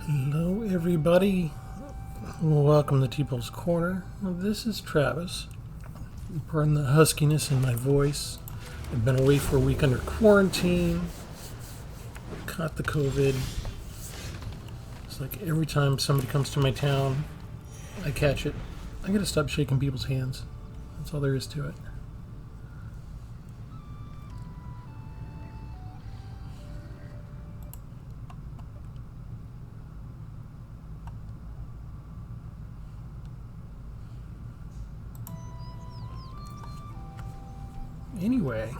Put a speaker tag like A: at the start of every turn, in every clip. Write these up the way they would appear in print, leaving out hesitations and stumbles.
A: Hello everybody, welcome to Tpull's Corner. This is Travis. Pardon the huskiness in my voice. I've been away for a week under quarantine, caught the COVID. It's like every time somebody comes to my town, I catch it. I gotta stop shaking people's hands. That's all there is to it. Anyway,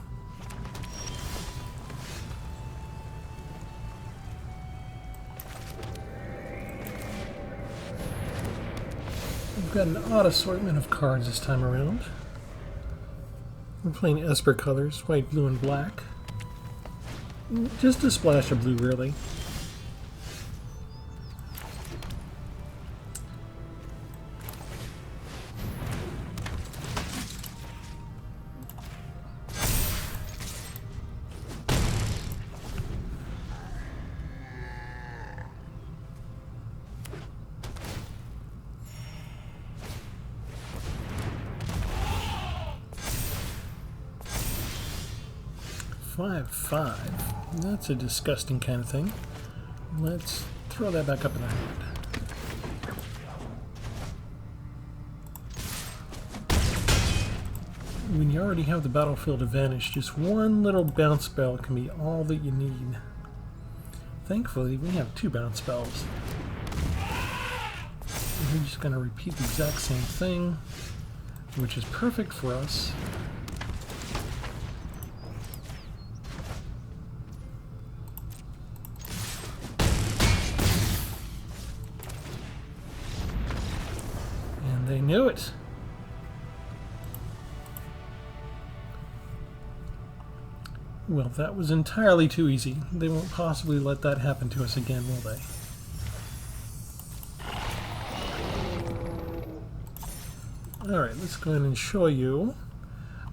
A: we've got an odd assortment of cards this time around. We're playing Esper colors, white, blue, and black. Just a splash of blue, really. Five. That's a disgusting kind of thing. Let's throw that back up in our hand. When you already have the battlefield advantage, just one little bounce spell can be all that you need. Thankfully, we have two bounce spells. We're just going to repeat the exact same thing, which is perfect for us. They knew it. Well, that was entirely too easy. They won't possibly let that happen to us again, will they? Alright, let's go ahead and show you.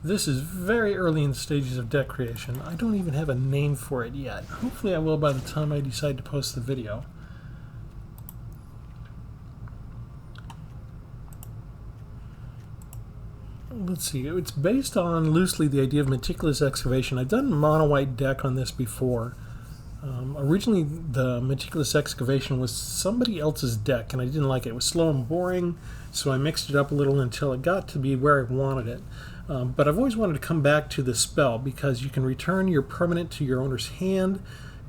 A: This is very early in the stages of deck creation. I don't even have a name for it yet. Hopefully I will by the time I decide to post the video. Let's see, it's based on loosely the idea of meticulous excavation. I've done a mono-white deck on this before. Originally the meticulous excavation was somebody else's deck and I didn't like it. It was slow and boring, so I mixed it up a little until it got to be where I wanted it. But I've always wanted to come back to the spell because you can return your permanent to your owner's hand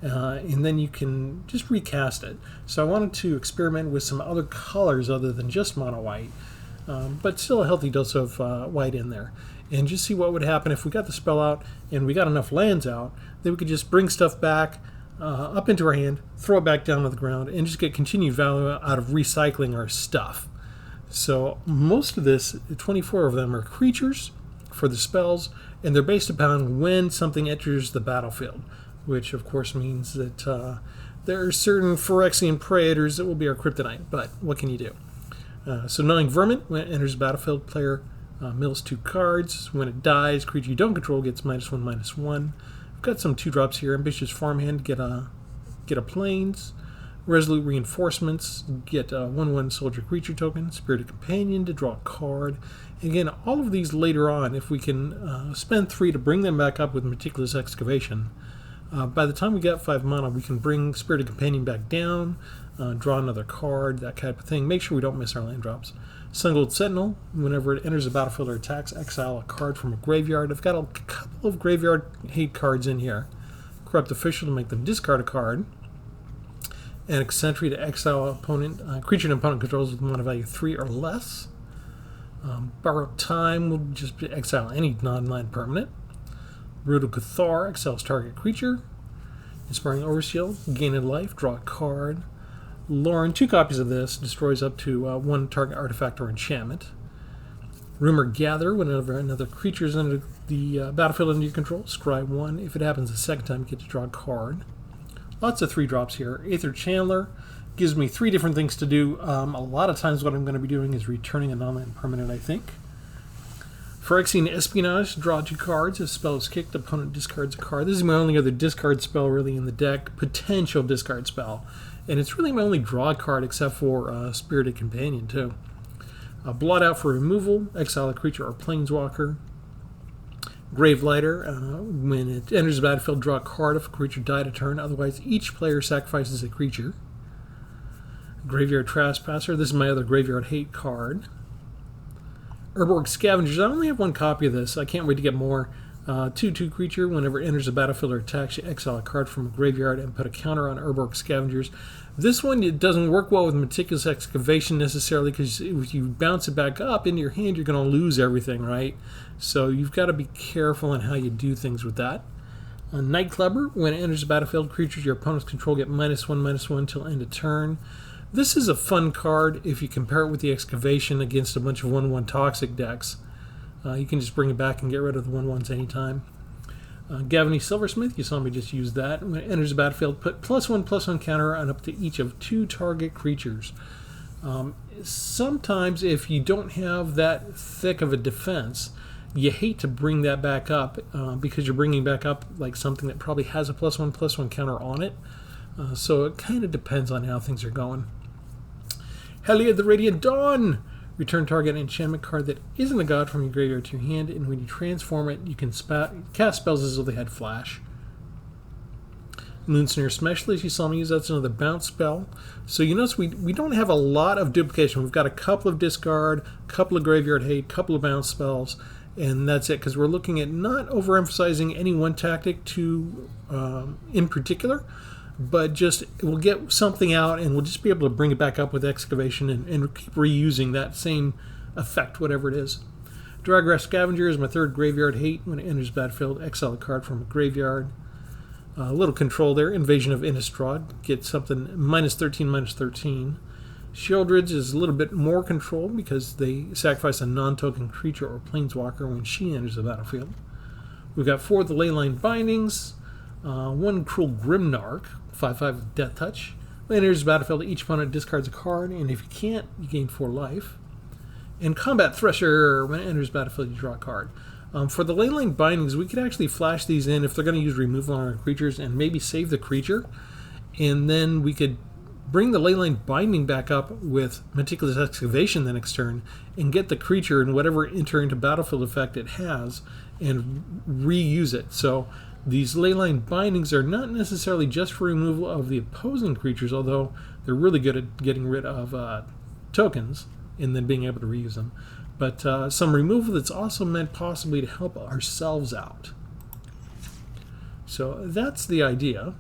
A: and then you can just recast it. So I wanted to experiment with some other colors other than just mono-white. But still a healthy dose of white in there. And just see what would happen if we got the spell out and we got enough lands out, then we could just bring stuff back up into our hand, throw it back down to the ground, and just get continued value out of recycling our stuff. So most of this, 24 of them, are creatures for the spells, and they're based upon when something enters the battlefield, which of course means that there are certain Phyrexian Praetors that will be our kryptonite, but what can you do? So Gnawing Vermin, when it enters the battlefield, player mills 2 cards. When it dies, creature you don't control gets -1/-1. I've got some 2-drops here. Ambitious Farmhand, get a Plains. Resolute Reinforcements, get a 1/1 soldier creature token. Spirited Companion to draw a card. And again, all of these later on, if we can spend 3 to bring them back up with Meticulous Excavation, by the time we get 5 mana, we can bring Spirited Companion back down, draw another card, that type of thing. Make sure we don't miss our land drops. Sungold Sentinel, whenever it enters the battlefield or attacks, exile a card from a graveyard. I've got a couple of graveyard hate cards in here. Corrupt Official to make them discard a card. And Eccentric to exile opponent, creature an opponent controls with mana value 3 or less. Borrowed Time will just exile any non-land permanent. Brutal Cathar exiles target creature. Inspiring Overseal, gain a life, draw a card. Lauren, 2 copies of this, destroys up to 1 target artifact or enchantment. Rumor Gather, whenever another creature is under the battlefield under your control, scry 1. If it happens the second time, you get to draw a card. Lots of 3-drops here. Aether Chandler gives me 3 different things to do. A lot of times what I'm going to be doing is returning a non-land permanent, I think. Phyrexian Espionage, draw 2 cards. If spell is kicked, opponent discards a card. This is my only other discard spell really in the deck. Potential discard spell. And it's really my only draw card except for Spirited Companion, too. Blot out for removal, exile a creature or planeswalker. Gravelighter, when it enters the battlefield, draw a card if a creature died a turn. Otherwise, each player sacrifices a creature. Graveyard Trespasser, this is my other Graveyard Hate card. Urborg Scavengers, I only have one copy of this. I can't wait to get more. 2/2 creature, whenever it enters the battlefield or attacks, you exile a card from a graveyard and put a counter on Urborg Scavengers. This one, it doesn't work well with Meticulous Excavation necessarily, because if you bounce it back up into your hand, you're going to lose everything, right? So you've got to be careful on how you do things with that. Nightclubber, when it enters the battlefield, creatures your opponent's control get -1/-1 till end of turn. This is a fun card if you compare it with the Excavation against a bunch of 1/1 toxic decks. You can just bring it back and get rid of the 1/1s anytime. Gavany Silversmith, you saw me just use that. When it enters the battlefield, put +1/+1 counter on up to each of 2 target creatures. Sometimes if you don't have that thick of a defense, you hate to bring that back up because you're bringing back up like something that probably has a +1/+1 counter on it. So it kind of depends on how things are going. Heliod the Radiant Dawn! Return target enchantment card that isn't a god from your graveyard to your hand, and when you transform it, you can cast spells as though they had flash. Moonsnare Specialist, you saw me use, that's another bounce spell. So you notice we don't have a lot of duplication. We've got a couple of discard, a couple of graveyard hate, a couple of bounce spells, and that's it, because we're looking at not overemphasizing any one tactic in particular, but just we'll get something out and we'll just be able to bring it back up with Excavation and keep reusing that same effect, whatever it is. Draggrass Scavenger is my third graveyard hate. When it enters battlefield, exile a card from a graveyard. A little control there. Invasion of Innistrad. Get something -13/-13. Sheoldred's is a little bit more control because they sacrifice a non-token creature or planeswalker when she enters the battlefield. We've got 4 of the Leyline Bindings. 1 Cruel Grimnarch, 5/5 Death Touch. When it enters the battlefield, each opponent discards a card, and if you can't, you gain 4 life. And Combat Thresher, when it enters the battlefield, you draw a card. For the Leyline Bindings, we could actually flash these in if they're going to use removal on our creatures and maybe save the creature. And then we could bring the Leyline Binding back up with Meticulous Excavation the next turn and get the creature and whatever enter into battlefield effect it has and reuse it. So these Leyline Bindings are not necessarily just for removal of the opposing creatures, although they're really good at getting rid of tokens and then being able to reuse them. But some removal that's also meant possibly to help ourselves out. So that's the idea.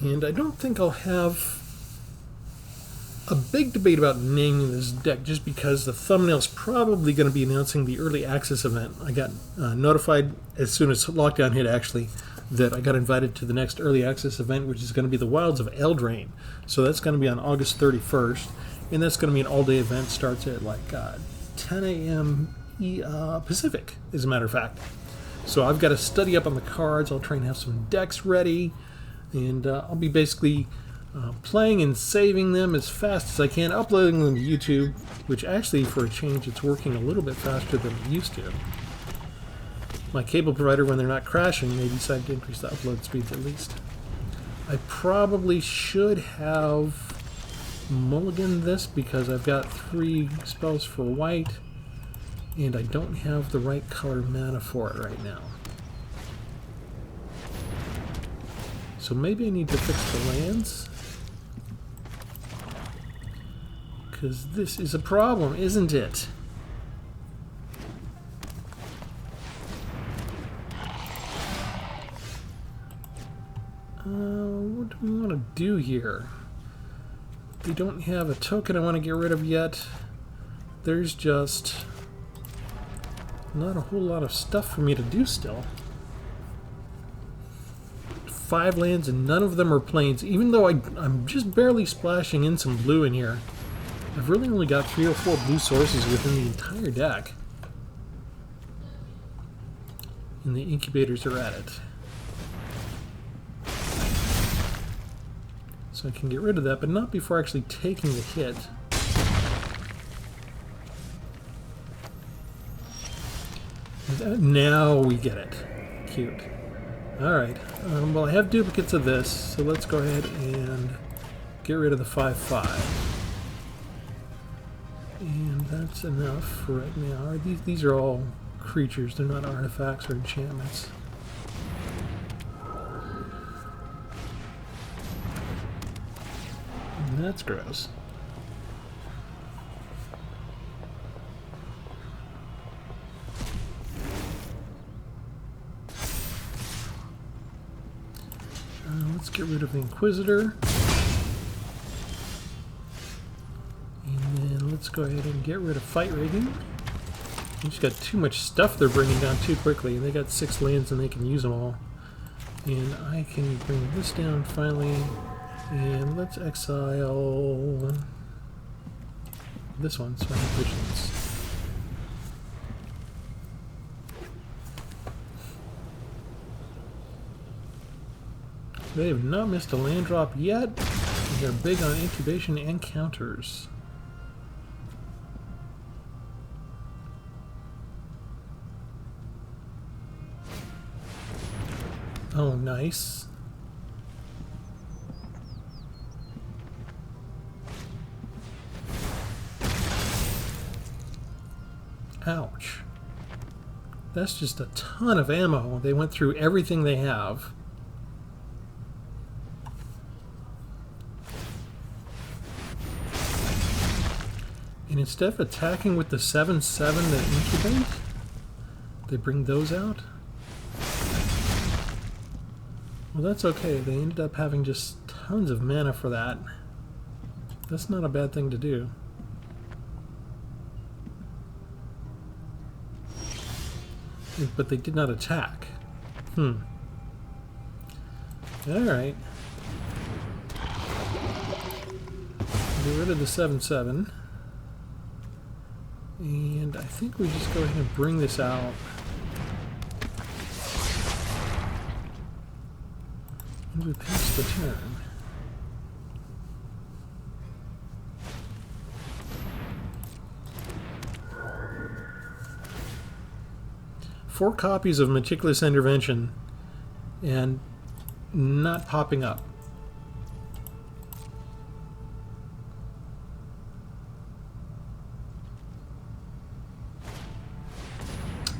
A: And I don't think I'll have a big debate about naming this deck just because the thumbnail's probably going to be announcing the early access event. I got notified as soon as lockdown hit, actually, that I got invited to the next early access event, which is going to be the Wilds of Eldraine. So that's going to be on August 31st, and that's going to be an all-day event. Starts at like 10 a.m. Pacific, as a matter of fact. So I've got to study up on the cards. I'll try and have some decks ready, and I'll be basically playing and saving them as fast as I can, uploading them to YouTube, which actually, for a change, it's working a little bit faster than it used to. My cable provider, when they're not crashing, they decide to increase the upload speeds at least. I probably should have mulliganed this because I've got 3 spells for white, and I don't have the right color mana for it right now. So maybe I need to fix the lands, because this is a problem, isn't it? What do we want to do here? We don't have a token I want to get rid of yet. There's just not a whole lot of stuff for me to do still. 5 lands and none of them are plains, even though I'm just barely splashing in some blue in here. I've really only got 3 or 4 blue sources within the entire deck. And the incubators are at it. So I can get rid of that, but not before actually taking the hit. Now we get it. Cute. Alright. Well, I have duplicates of this, so let's go ahead and get rid of the 5/5. And that's enough for right now. These are all creatures, they're not artifacts or enchantments. And that's gross. Let's get rid of the Inquisitor. And then let's go ahead and get rid of Fight Rigging. They just got too much stuff they're bringing down too quickly. They got 6 lands and they can use them all. And I can bring this down finally. And let's exile this one so I have vigilance. They have not missed a land drop yet. They're big on incubation and counters. Oh, nice. Ouch. That's just a ton of ammo. They went through everything they have. And instead of attacking with the 7/7 that incubate, they bring those out? Well, that's okay. They ended up having just tons of mana for that. That's not a bad thing to do. But they did not attack. Alright. Get rid of the 7/7. And I think we just go ahead and bring this out. And we pass the turn. Four copies of Meticulous Intervention and not popping up.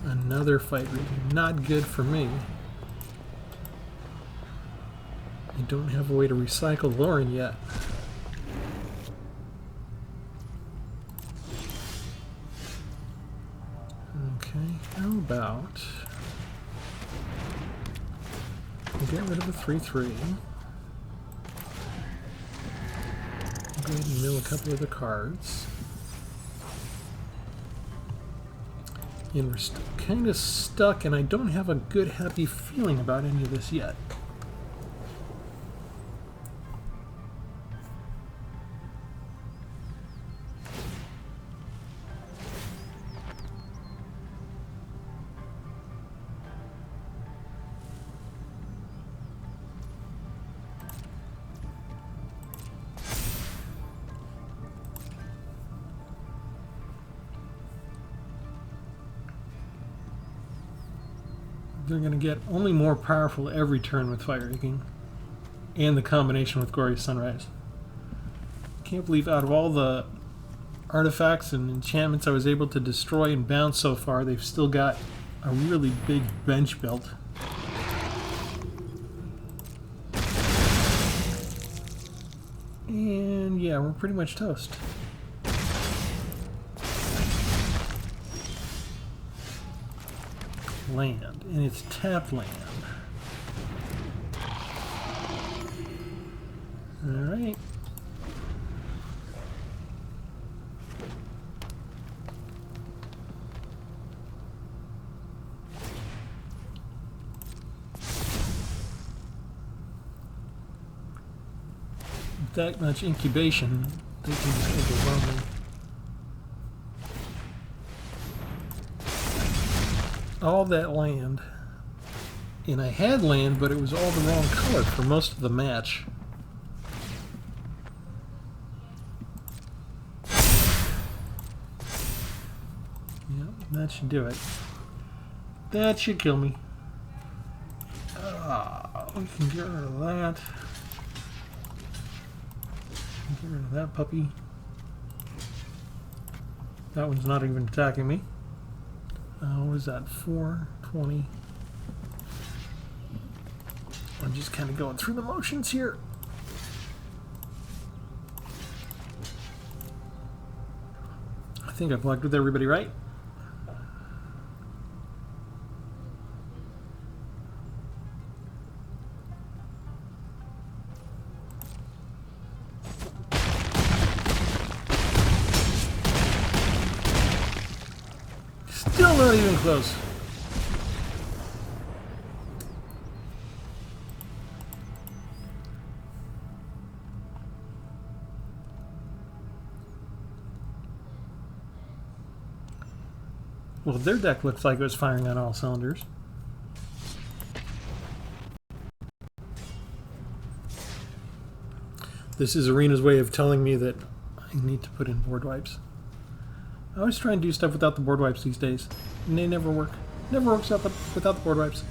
A: Another fight reading. Not good for me. I don't have a way to recycle Lauren yet. Okay, how about we'll get rid of the 3/3. Go ahead and mill a couple of the cards. And we're still kind of stuck, and I don't have a good, happy feeling about any of this yet. They're going to get only more powerful every turn with Fire Rigging and the combination with Glorious Sunrise. Can't believe out of all the artifacts and enchantments I was able to destroy and bounce so far, they've still got a really big bench built. And yeah, we're pretty much toast. Land, and it's tapped land. Alright. With that much incubation, they can just overwhelm me. All that land, and I had land, but it was all the wrong color for most of the match. Yep, that should do it. That should kill me. We can get rid of that. Get rid of that puppy. That one's not even attacking me. What is that? 420. I'm just kind of going through the motions here. I think I've blocked with everybody, right? Still not even close. Well, their deck looks like it was firing on all cylinders. This is Arena's way of telling me that I need to put in board wipes. I always try and do stuff without the board wipes these days, and they never work. Never works out without the board wipes.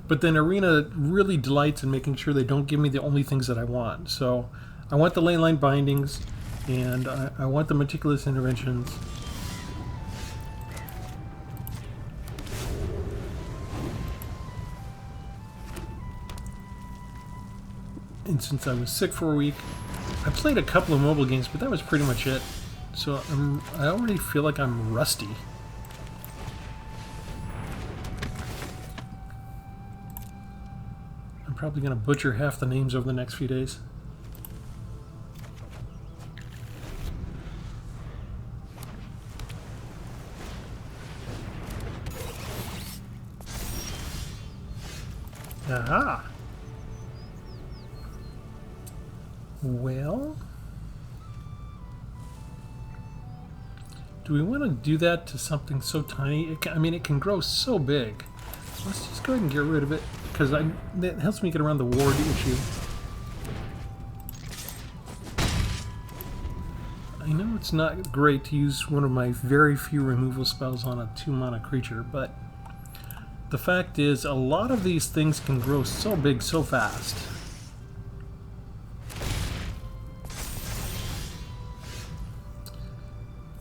A: But then Arena really delights in making sure they don't give me the only things that I want. So I want the ley line bindings, and I want the meticulous interventions. And since I was sick for a week, I played a couple of mobile games, but that was pretty much it. So I already feel like I'm rusty. I'm probably going to butcher half the names over the next few days. Aha! Well, do we want to do that to something so tiny? I mean, it can grow so big. Let's just go ahead and get rid of it, because that helps me get around the ward issue. I know it's not great to use one of my very few removal spells on a 2-mana creature, but the fact is, a lot of these things can grow so big so fast.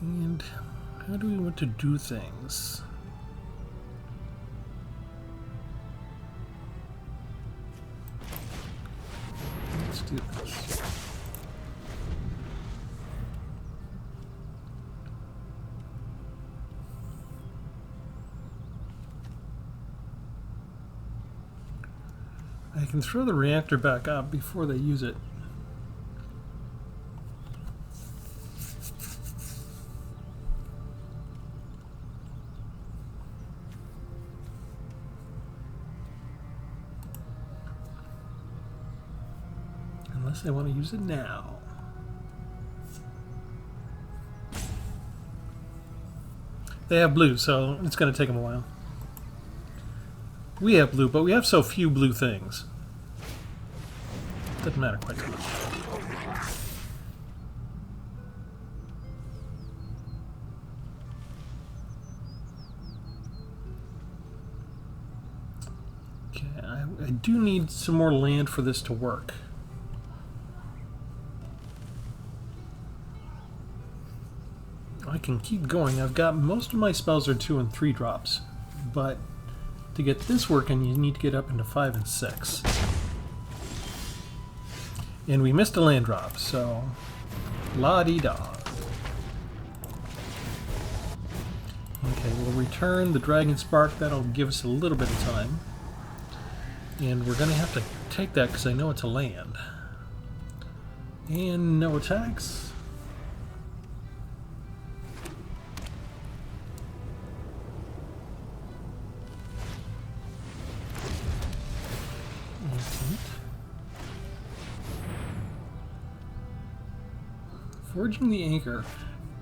A: And how do we want to do things? Let's do this. I can throw the reactor back up before they use it. Unless they want to use it now. They have blue, so it's going to take them a while. We have blue, but we have so few blue things. Doesn't matter quite so much. Okay, I do need some more land for this to work. I can keep going. I've got most of my spells are 2 and 3 drops, but to get this working, you need to get up into 5 and 6. And we missed a land drop, so la-dee-da. Okay, we'll return the Dragon Spark. That'll give us a little bit of time. And we're going to have to take that because I know it's a land. And no attacks. Forging the Anchor.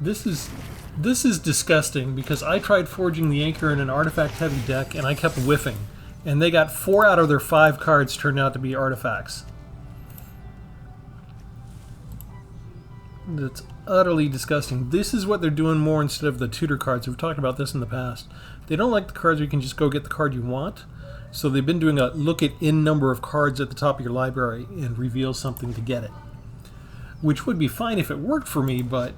A: This is disgusting because I tried forging the Anchor in an artifact-heavy deck and I kept whiffing. And they got 4 out of their 5 cards turned out to be artifacts. that's utterly disgusting. This is what they're doing more instead of the tutor cards. We've talked about this in the past. They don't like the cards where you can just go get the card you want. So they've been doing a look at n number of cards at the top of your library and reveal something to get it. Which would be fine if it worked for me, but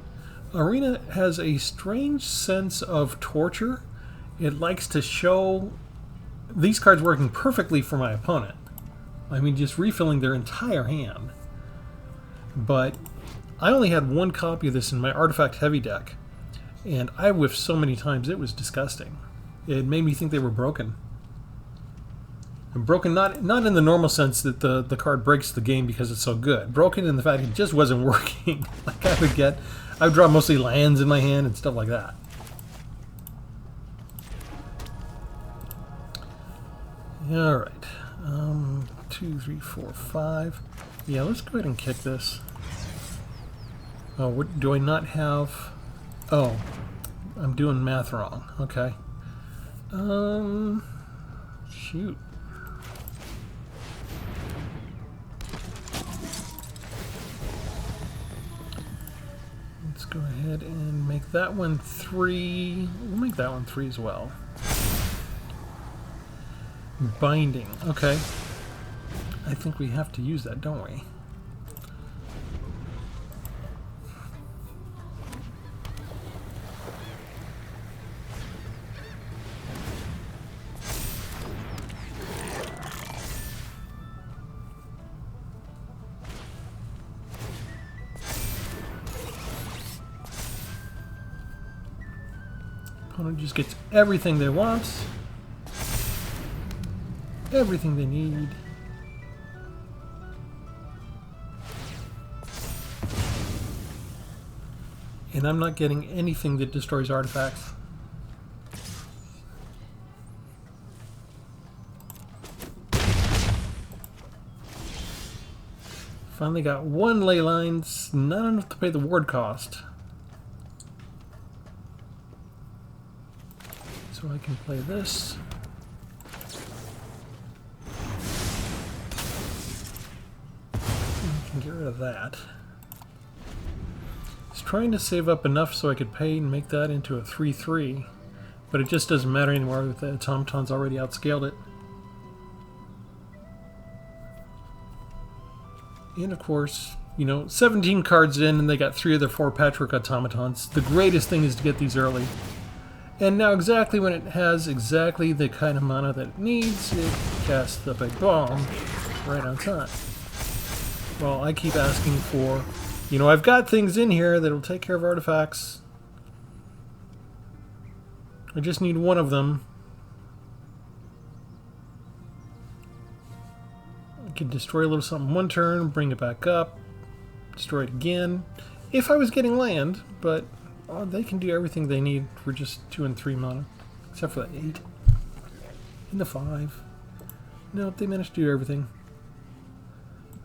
A: Arena has a strange sense of torture. It likes to show these cards working perfectly for my opponent. I mean, just refilling their entire hand. But I only had one copy of this in my artifact heavy deck, and I whiffed so many times it was disgusting. It made me think they were broken. And broken not in the normal sense that the card breaks the game because it's so good. Broken in the fact it just wasn't working. Like I would draw mostly lands in my hand and stuff like that. Alright. 2, 3, 4, 5. Yeah, let's go ahead and kick this. Oh, what, do I not have... Oh, I'm doing math wrong. Okay. Shoot. Let's go ahead and make that one 3. We'll make that one 3 as well. Binding. Okay. I think we have to use that, don't we? Opponent just gets everything they want. Everything they need. And I'm not getting anything that destroys artifacts. Finally got one ley lines, not enough to pay the ward cost. So I can play this. I can get rid of that. I was trying to save up enough so I could pay and make that into a 3/3, but it just doesn't matter anymore with the automaton's already outscaled it. And of course, you know, 17 cards in and they got 3 of their 4 patchwork automatons. The greatest thing is to get these early. And now exactly when it has exactly the kind of mana that it needs, it casts the big bomb right on time. Well, I keep asking for, you know, I've got things in here that'll take care of artifacts. I just need one of them. I could destroy a little something one turn, bring it back up, destroy it again. If I was getting land, but they can do everything they need for just 2 and 3 mana. Except for the 8. And the 5. Nope, they managed to do everything.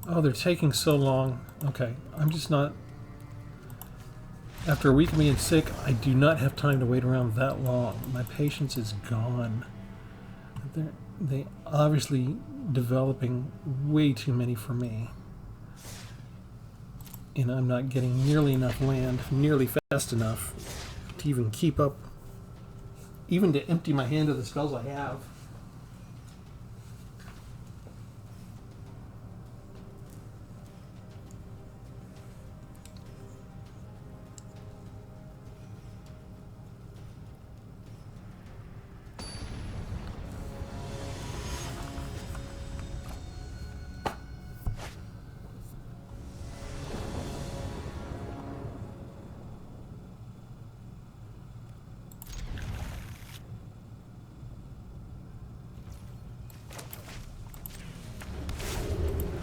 A: Oh, they're taking so long. Okay, I'm just not... After a week of being sick, I do not have time to wait around that long. My patience is gone. They obviously developing way too many for me. And I'm not getting nearly enough land, nearly fast enough to even keep up, even to empty my hand of the spells I have.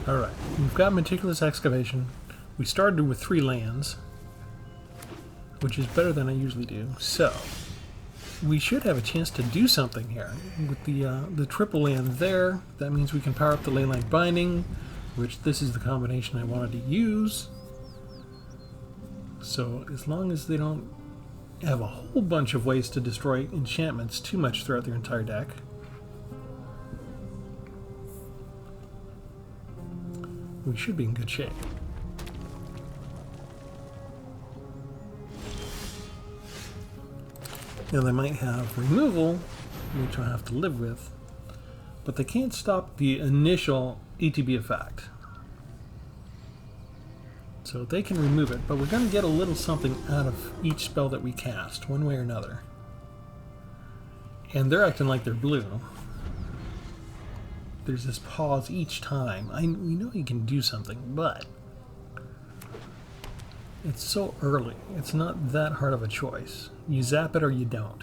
A: Alright, we've got Meticulous Excavation. We started with 3 lands, which is better than I usually do. So, we should have a chance to do something here. With the triple land there, that means we can power up the Leyline Binding, which this is the combination I wanted to use. So, as long as they don't have a whole bunch of ways to destroy enchantments too much throughout their entire deck, we should be in good shape. Now they might have removal, which I'll have to live with, but they can't stop the initial ETB effect. So they can remove it, but we're going to get a little something out of each spell that we cast, one way or another. And they're acting like they're blue. There's this pause each time. We know you can do something, but it's so early. It's not that hard of a choice. You zap it or you don't.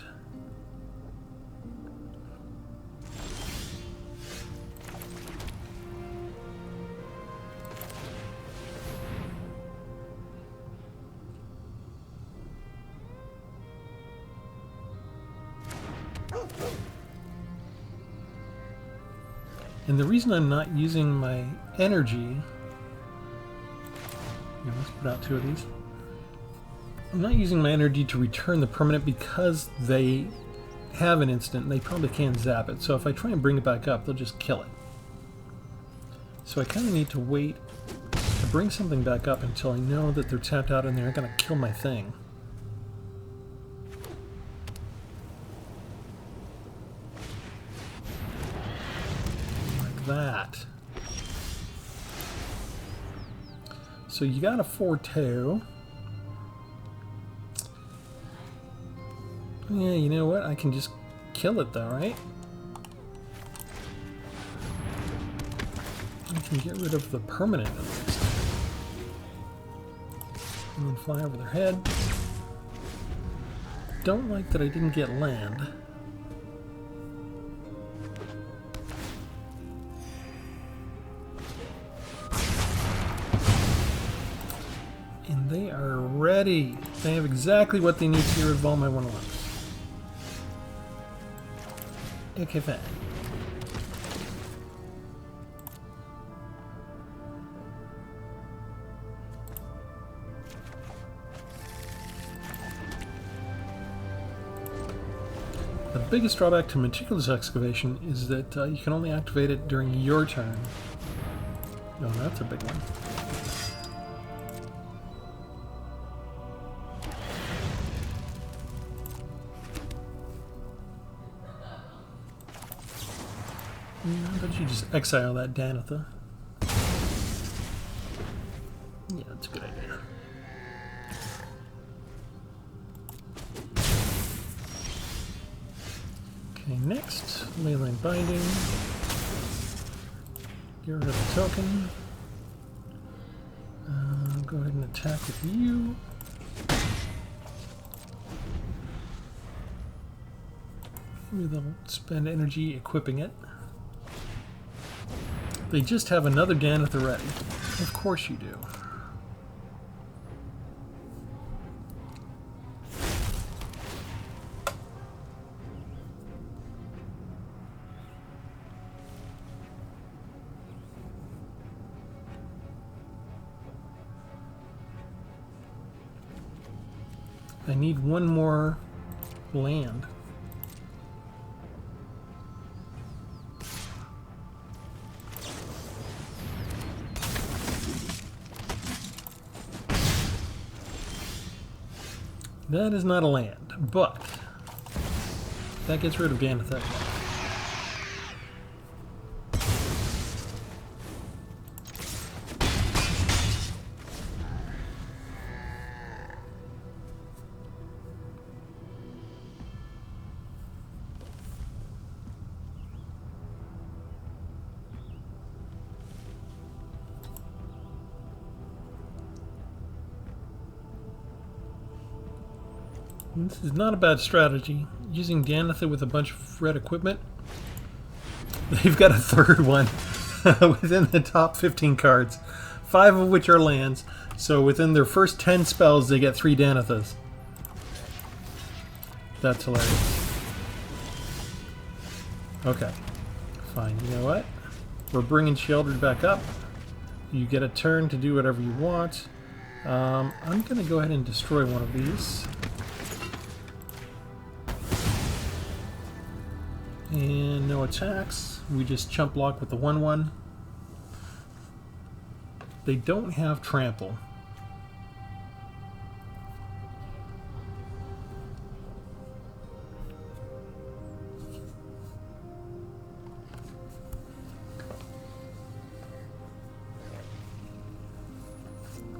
A: And the reason I'm not using my energy, let's put out 2 of these. I'm not using my energy to return the permanent because they have an instant and they probably can zap it. So if I try and bring it back up, they'll just kill it. So I kind of need to wait to bring something back up until I know that they're tapped out and they're going to kill my thing. That. So you got a 4-2. Yeah, you know what? I can just kill it though, right? I can get rid of the permanent at least. And then fly over their head. Don't like that I didn't get land. They are ready. They have exactly what they need to get rid of all my 1-1s. Okay, fine. The biggest drawback to Meticulous Excavation is that you can only activate it during your turn. Oh, that's a big one. How about you just exile that Danitha? Yeah, that's a good idea. Okay, next, Leyline Binding. Get rid of the token. Go ahead and attack with you. Maybe they'll spend energy equipping it. They just have another Danitha ready. Of course you do. I need one more land. That is not a land, but that gets rid of Danitha. This is not a bad strategy. Using Danitha with a bunch of red equipment. They've got a third one within the top 15 cards, 5 of which are lands. So within their first 10 spells, they get 3 Danithas. That's hilarious. Okay, fine. You know what? We're bringing Sheldred back up. You get a turn to do whatever you want. I'm going to go ahead and destroy one of these. And no attacks. We just chump block with the 1/1. They don't have trample.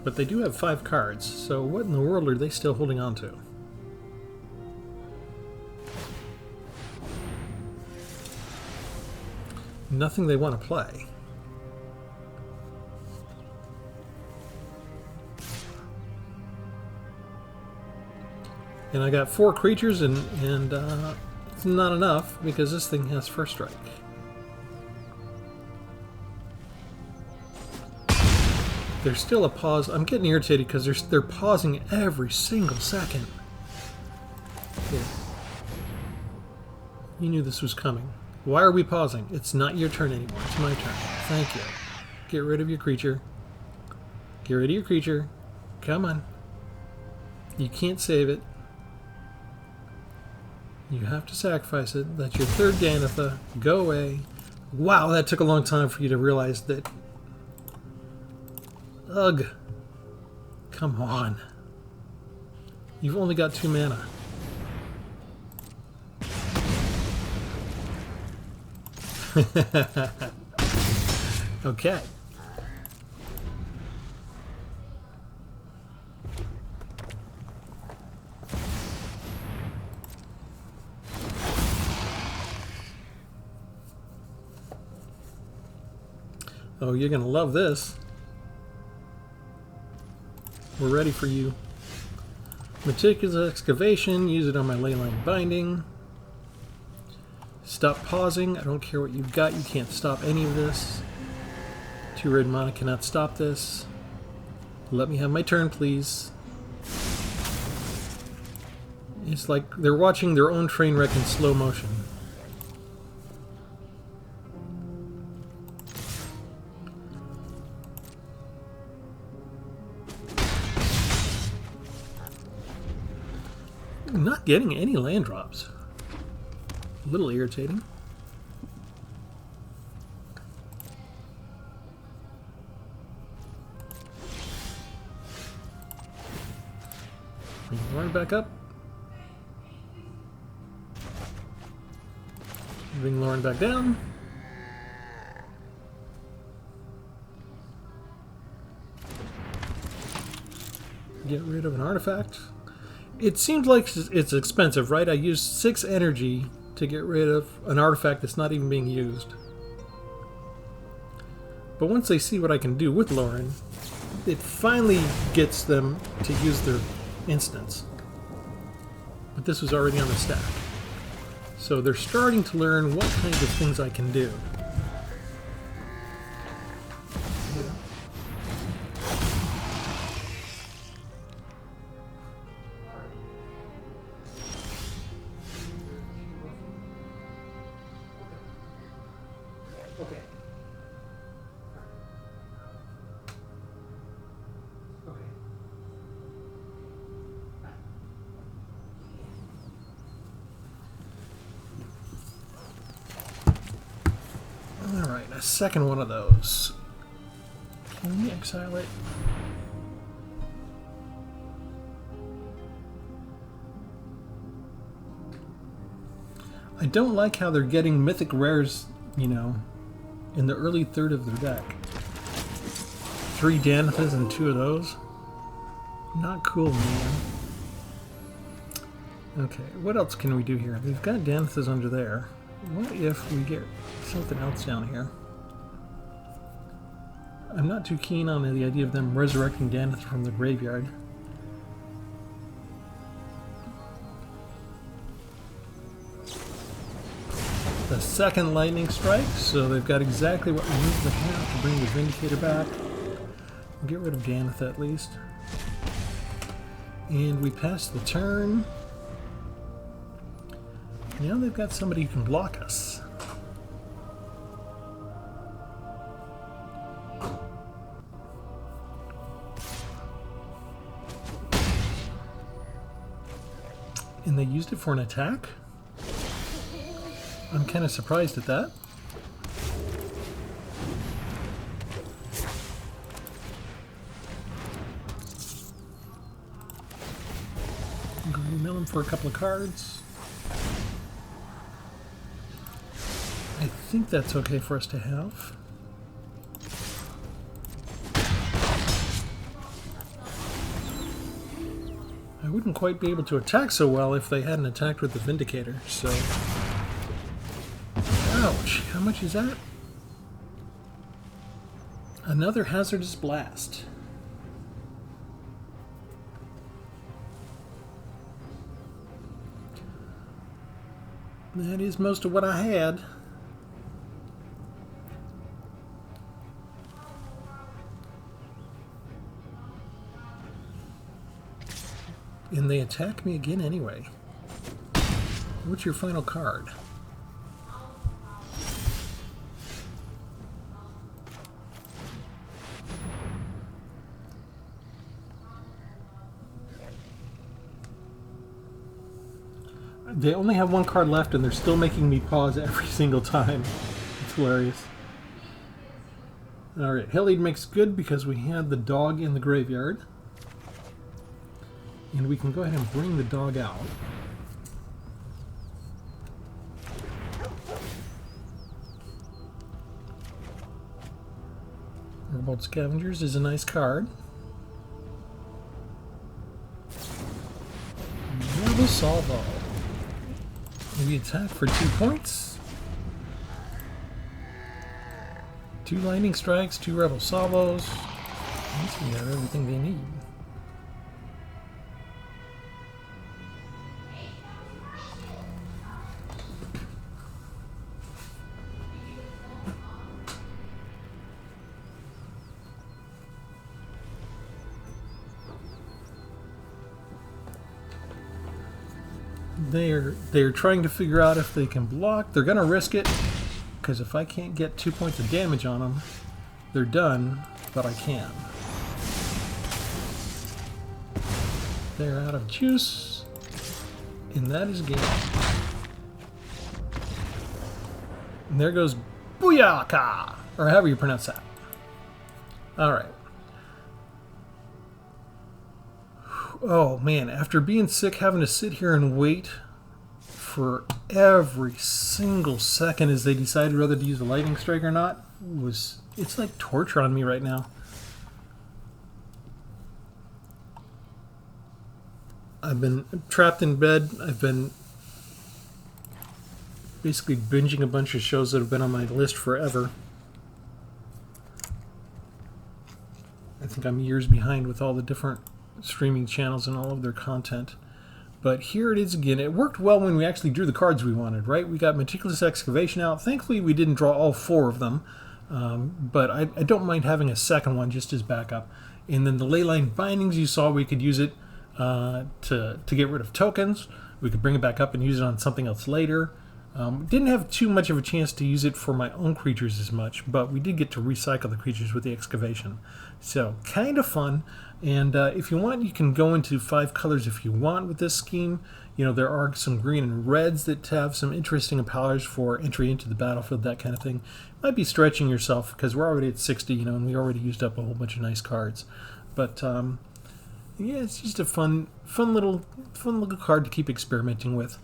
A: But they do have 5 cards, so what in the world are they still holding on to? Nothing they want to play. And I got 4 creatures, and it's not enough because this thing has first strike. There's still a pause. I'm getting irritated because they're pausing every single second. Yeah. You knew this was coming. Why are we pausing? It's not your turn anymore. It's my turn. Thank you. Get rid of your creature. Get rid of your creature. Come on. You can't save it. You have to sacrifice it. That's your 3rd Danitha. Go away. Wow, that took a long time for you to realize that. Ugh. Come on. You've only got 2 mana. Okay. Oh, you're gonna love this. We're ready for you. Meticulous excavation. Use it on my leyline binding. Stop pausing. I don't care what you've got. You can't stop any of this. 2 red mana cannot stop this. Let me have my turn, please. It's like they're watching their own train wreck in slow motion. I'm not getting any land drops. A little irritating. Bring the Lauren back up. Bring Lauren back down. Get rid of an artifact. It seems like it's expensive, right? I used 6 energy to get rid of an artifact that's not even being used. But once they see what I can do with Lauren, it finally gets them to use their instance. But this was already on the stack. So they're starting to learn what kinds of things I can do.
B: Okay. Okay.
A: Alright, a second one of those. Can we exile it? I don't like how they're getting mythic rares, you know, in the early third of their deck. 3 Danithas and 2 of those. Not cool, man. Okay, what else can we do here? We've got Danithas under there. What if we get something else down here? I'm not too keen on the idea of them resurrecting Danitha from the graveyard. The second lightning strike, so they've got exactly what we need to have to bring the Vindicator back. We'll get rid of Danitha at least. And we pass the turn. Now they've got somebody who can block us. And they used it for an attack? I'm kind of surprised at that. I'm going to mill him for a couple of cards. I think that's okay for us to have. wouldn't quite be able to attack so well if they hadn't attacked with the Vindicator, so... Ouch! How much is that? Another Hazardous Blast. That is most of what I had. And they attack me again anyway. What's your final card? They only have one card left and they're still making me pause every single time. It's hilarious. Alright, Hellade makes good because we had the dog in the graveyard. And we can go ahead and bring the dog out. Revolt Scavengers is a nice card. Rebel Salvo. We attack for 2 points. 2 Lightning Strikes, 2 Rebel Salvos. We have everything they need. They're trying to figure out if they can block. They're going to risk it, because if I can't get 2 points of damage on them, they're done, but I can. They're out of juice, and that is game. And there goes Booyaka, or however you pronounce that. Alright. Oh man, after being sick, having to sit here and wait for every single second as they decided whether to use a lightning strike or not, it's like torture on me right now. I've been trapped in bed. I've been basically binging a bunch of shows that have been on my list forever. I think I'm years behind with all the different streaming channels and all of their content. But here it is again. It worked well when we actually drew the cards we wanted, right? We got Meticulous Excavation out. Thankfully, we didn't draw all 4 of them. But I don't mind having a second one just as backup. And then the Leyline Bindings, you saw we could use it to get rid of tokens. We could bring it back up and use it on something else later. Didn't have too much of a chance to use it for my own creatures as much, but we did get to recycle the creatures with the excavation. So, kind of fun. And if you want, you can go into 5 colors if you want with this scheme. You know, there are some green and reds that have some interesting powers for entry into the battlefield, that kind of thing. Might be stretching yourself because we're already at 60, you know, and we already used up a whole bunch of nice cards. But yeah, it's just a fun little card to keep experimenting with.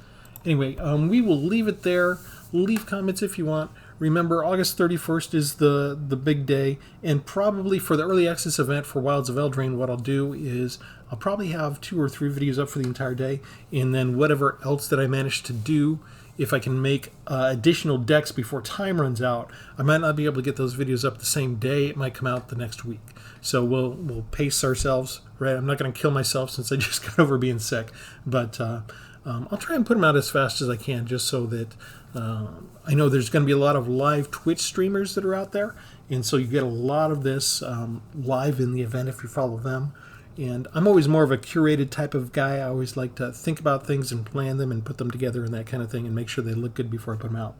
A: Anyway, we will leave it there. Leave comments if you want. Remember, August 31st is the big day, and probably for the early access event for Wilds of Eldraine, what I'll do is I'll probably have 2 or 3 videos up for the entire day, and then whatever else that I manage to do, if I can make additional decks before time runs out, I might not be able to get those videos up the same day. It might come out the next week. So we'll pace ourselves, right? I'm not going to kill myself since I just got over being sick, but I'll try and put them out as fast as I can, just so that I know there's going to be a lot of live Twitch streamers that are out there, and so you get a lot of this live in the event if you follow them. And I'm always more of a curated type of guy. I always like to think about things and plan them and put them together and that kind of thing and make sure they look good before I put them out.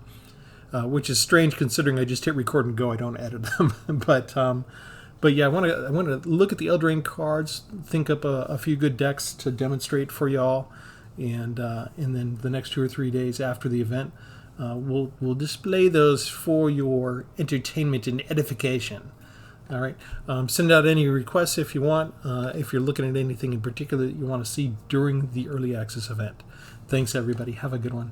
A: Which is strange considering I just hit record and go. I don't edit them. But yeah, I want to look at the Eldraine cards, think up a few good decks to demonstrate for y'all, and then the next 2 or 3 days after the event, we'll display those for your entertainment and edification. All right. Send out any requests if you want, if you're looking at anything in particular that you want to see during the early access event. Thanks, everybody. Have a good one.